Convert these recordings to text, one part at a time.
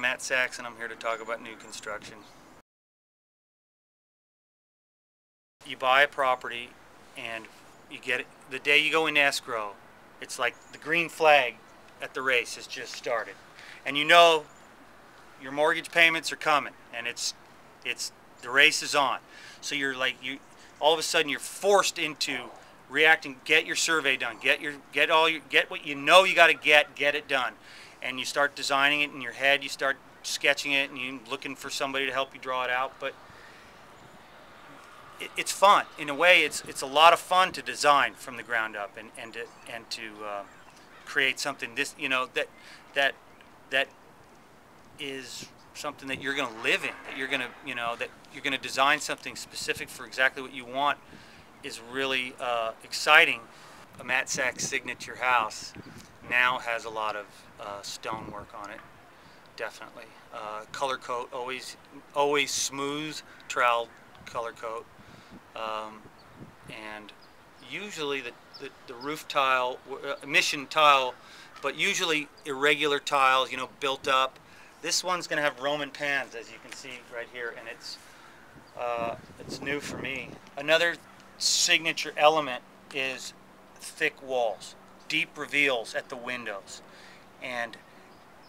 I'm Matt Sachs, and I'm here to talk about new construction. You buy a property and you get it the day you go into escrow. It's like the green flag at the race has just started, and you know your mortgage payments are coming, and it's the race is on. So you're like, all of a sudden you're forced into reacting. Get your survey done. Get what you know you got to get it done, and you start designing it in your head. You start sketching it, and you're looking for somebody to help you draw it out. But it's fun in a way. It's a lot of fun to design from the ground up and to create something that is something that you're going to live in, that you're going to design something specific for exactly what you want, is really exciting. A Matt Sachs signature house now has a lot of stonework on it, definitely. Color coat, always smooth trowel color coat, and usually the roof tile, mission tile, but usually irregular tiles, built up. This one's going to have Roman pans, as you can see right here, and it's new for me. Another signature element is thick walls, deep reveals at the windows, and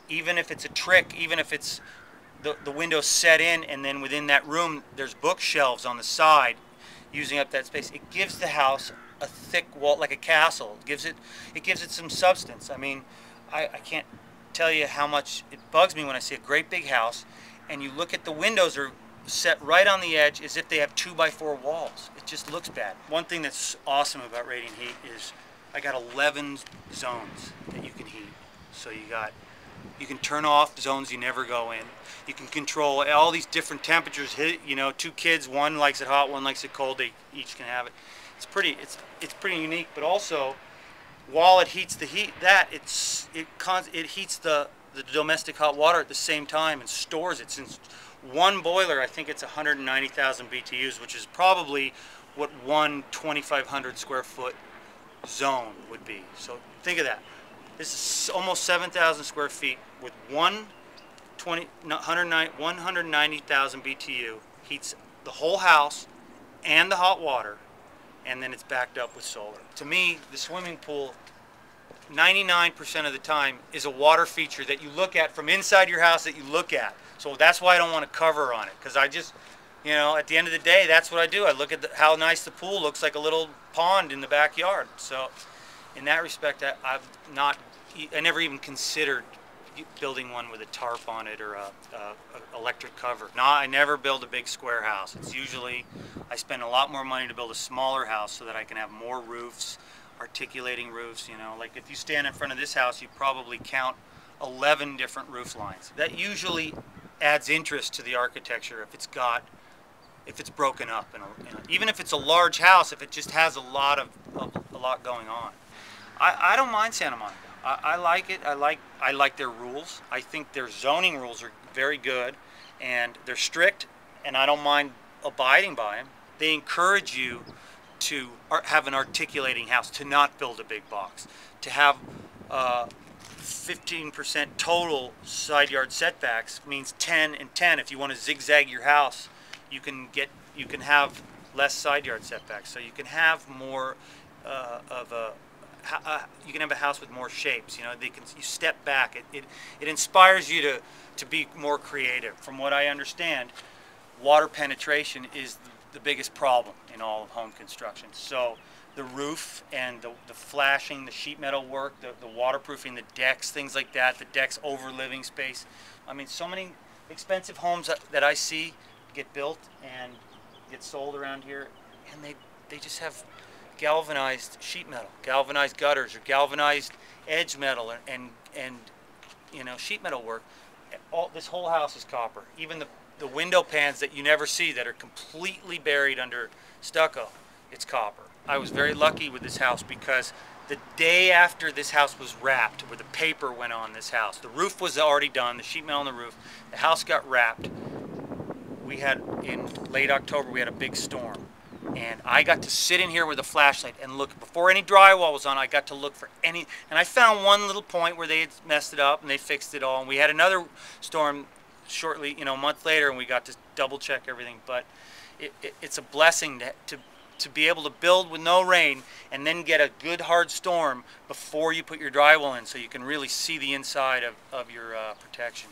even if it's a trick, even if it's the windows set in and then within that room there's bookshelves on the side using up that space, it gives the house a thick wall, like a castle. It gives it some substance. I mean, I can't tell you how much it bugs me when I see a great big house and you look at the windows are set right on the edge as if they have 2x4 walls. It just looks bad. One thing that's awesome about Radiant Heat is I got 11 zones that you can heat. So you can turn off zones you never go in. You can control all these different temperatures. Two kids, one likes it hot, one likes it cold. They each can have it. It's pretty unique. But also, while it heats the heat, it heats the domestic hot water at the same time and stores it. Since one boiler, I think it's 190,000 BTUs, which is probably what one 2,500 square foot zone would be. So think of that. This is almost 7,000 square feet with 190,000 BTU, heats the whole house and the hot water, and then it's backed up with solar. To me, the swimming pool, 99% of the time, is a water feature that you look at from inside your house that you look at. So that's why I don't want a cover on it, because I just, at the end of the day, that's what I do. I look at how nice the pool looks, like a little pond in the backyard. So in that respect, I never even considered building one with a tarp on it or a electric cover. No, I never build a big square house. It's usually, I spend a lot more money to build a smaller house so that I can have more roofs, articulating roofs. Like if you stand in front of this house, you probably count 11 different roof lines. That usually adds interest to the architecture if it's broken up, even if it's a large house, if it just has a lot going on. I don't mind Santa Monica. I like it. I like their rules. I think their zoning rules are very good, and they're strict, and I don't mind abiding by them. They encourage you to have an articulating house, to not build a big box, to have 15% total side yard setbacks means 10 and 10. If you want to zigzag your house, you can have less side yard setbacks, so you can have more you can have a house with more shapes. You step back. It inspires you to be more creative. From what I understand, water penetration is the biggest problem in all of home construction. So the roof and the flashing, the sheet metal work, the waterproofing, the decks, things like that, the decks over living space. I mean, so many expensive homes that I see get built and get sold around here, and they just have galvanized sheet metal, galvanized gutters, or galvanized edge metal, and sheet metal work. This whole house is copper. Even the window pans that you never see, that are completely buried under stucco, it's copper. I was very lucky with this house because the day after this house was wrapped, where the paper went on this house, the roof was already done, the sheet metal on the roof, the house got wrapped. In late October, we had a big storm. And I got to sit in here with a flashlight and look. Before any drywall was on, I got to look for any, and I found one little point where they had messed it up and they fixed it all. And we had another storm shortly, a month later, and we got to double check everything. But it's a blessing to be able to build with no rain and then get a good hard storm before you put your drywall in, so you can really see the inside of your protection.